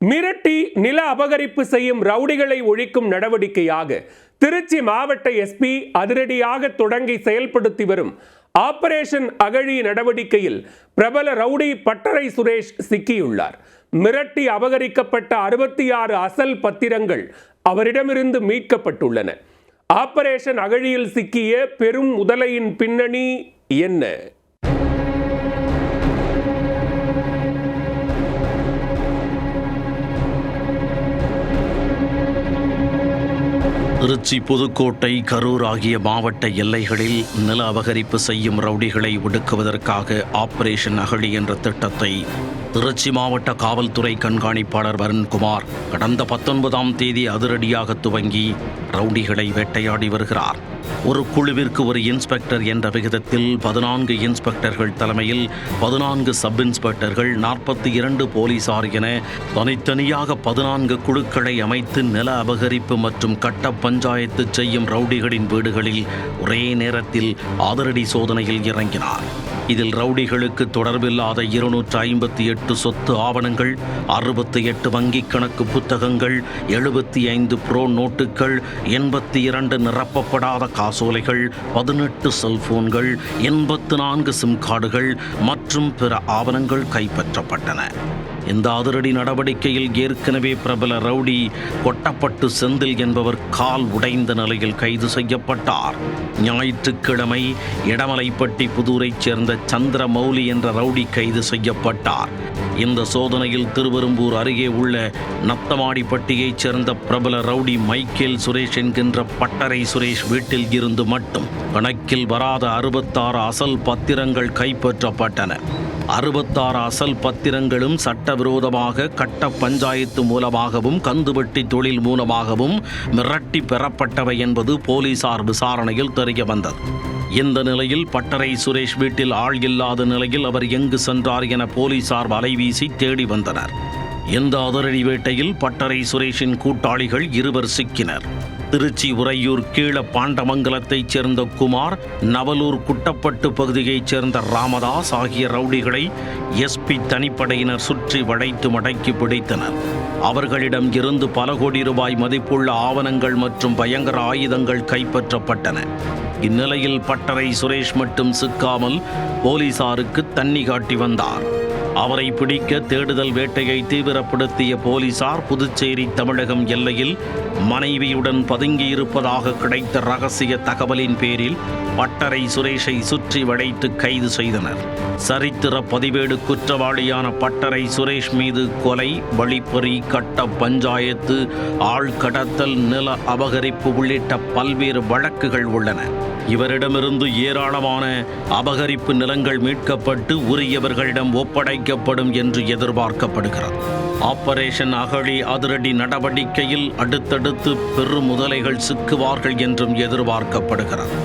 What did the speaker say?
மிரட்டி நில அபகரிப்பு செய்யும் ரவுடிகளை ஒழிக்கும் நடவடிக்கையாக திருச்சி மாவட்ட எஸ்பி அதிரடியாக தொடங்கி செயல்படுத்தி வரும் ஆபரேஷன் அகழி நடவடிக்கையில் பிரபல ரவுடி பட்டறை சுரேஷ் சிக்கியுள்ளார். மிரட்டி அபகரிக்கப்பட்ட 66 அசல் பத்திரங்கள் அவரிடமிருந்து மீட்கப்பட்டுள்ளன. ஆபரேஷன் அகழியில் சிக்கிய பெரும் முதலையின் பின்னணி என்ன? திருச்சி, புதுக்கோட்டை, கரூர் ஆகிய மாவட்ட எல்லைகளில் நில அபகரிப்பு செய்யும் ரவுடிகளை ஒடுக்குவதற்காக ஆபரேஷன் அகழி என்ற திட்டத்தை திருச்சி மாவட்ட காவல்துறை கண்காணிப்பாளர் வருண்குமார் கடந்த 19ஆம் தேதி அதிரடியாக துவங்கி ரவுடிகளை வேட்டையாடி வருகிறார். ஒரு குழுவிற்கு ஒரு இன்ஸ்பெக்டர் என்ற விகிதத்தில் 14 இன்ஸ்பெக்டர்கள் தலைமையில் 14 சப் இன்ஸ்பெக்டர்கள், 42 போலீசார் என தனித்தனியாக 14 குழுக்களை அமைத்து நில அபகரிப்பு மற்றும் கட்ட பஞ்சாயத்து செய்யும் ரவுடிகளின் வீடுகளில் ஒரே நேரத்தில் அதிரடி சோதனையில் இறங்கினார். இதில் ரவுடிகளுக்கு தொடர்பில்லாத 258 சொத்து ஆவணங்கள், 68 வங்கிக் கணக்கு புத்தகங்கள், 75 ப்ரோ நோட்டுகள், 82 நிரப்பப்படாத காசோலைகள், 18 செல்போன்கள், 84 சிம் கார்டுகள் மற்றும் பிற ஆவணங்கள் கைப்பற்றப்பட்டன. இந்த அதிரடி நடவடிக்கையில் ஏற்கனவே பிரபல ரவுடி கொட்டப்பட்டு செந்தில் என்பவர் கால் உடைந்த நிலையில் கைது செய்யப்பட்டார். ஞாயிற்றுக்கிழமை இடமலைப்பட்டி புதூரைச் சேர்ந்த சந்திரமௌலி என்ற ரவுடி கைது செய்யப்பட்டார். இந்த சோதனையில் திருவெரும்பூர் அருகே உள்ள நத்தமாடிப்பட்டியைச் சேர்ந்த பிரபல ரவுடி மைக்கேல் சுரேஷ் என்கின்ற பட்டறை சுரேஷ் வீட்டில் இருந்து மட்டும் கணக்கில் வராத 66 அசல் பத்திரங்கள் கைப்பற்றப்பட்டன. 66 அசல் பத்திரங்களும் சட்டவிரோதமாக கட்ட பஞ்சாயத்து மூலமாகவும் கந்துவட்டி தொழில் மூலமாகவும் மிரட்டி பெறப்பட்டவை என்பது போலீசார் விசாரணையில் தெரிய வந்தது. இந்த நிலையில் பட்டறை சுரேஷ் வீட்டில் ஆள் இல்லாத நிலையில் அவர் எங்கு சென்றார் என போலீசார் வலைவீசி தேடி வந்தனர். இந்த அதிரடி வேட்டையில் பட்டறை சுரேஷின் கூட்டாளிகள் 2 சிக்கினர். திருச்சி உறையூர் கீழ பாண்டமங்கலத்தைச் சேர்ந்த குமார், நவலூர் குட்டப்பட்டு பகுதியைச் சேர்ந்த ராமதாஸ் ஆகிய ரவுடிகளை எஸ்பி தனிப்படையினர் சுற்றி வளைத்து மடக்கி பிடித்தனர். அவர்களிடம் இருந்து பல கோடி ரூபாய் மதிப்புள்ள ஆவணங்கள் மற்றும் பயங்கர ஆயுதங்கள் கைப்பற்றப்பட்டன. இந்நிலையில் பட்டறை சுரேஷ் மட்டும் சிக்காமல் போலீசாருக்கு தண்ணி காட்டி வந்தார். அவரை பிடிக்க தேடுதல் வேட்டையை தீவிரப்படுத்திய போலீசார் புதுச்சேரி தமிழகம் எல்லையில் மனைவியுடன் பதுங்கியிருப்பதாக கிடைத்த ரகசிய தகவலின் பேரில் பட்டறை சுரேஷை சுற்றி வளைத்து கைது செய்தனர். சரித்திர பதிவேடு குற்றவாளியான பட்டறை சுரேஷ் மீது கொலை, வழிப்பறி, கட்ட பஞ்சாயத்து, ஆள் கடத்தல், நில அபகரிப்பு உள்ளிட்ட பல்வேறு வழக்குகள் உள்ளன. இவரிடமிருந்து ஏராளமான அபகரிப்பு நிலங்கள் மீட்கப்பட்டு உரியவர்களிடம் ஒப்படைக்கப்படும் என்று எதிர்பார்க்கப்படுகிறது. ஆபரேஷன் அகழி அதிரடி நடவடிக்கையில் அடுத்தடுத்து பெரும் முதலைகள் சிக்குவார்கள் என்றும் எதிர்பார்க்கப்படுகிறது.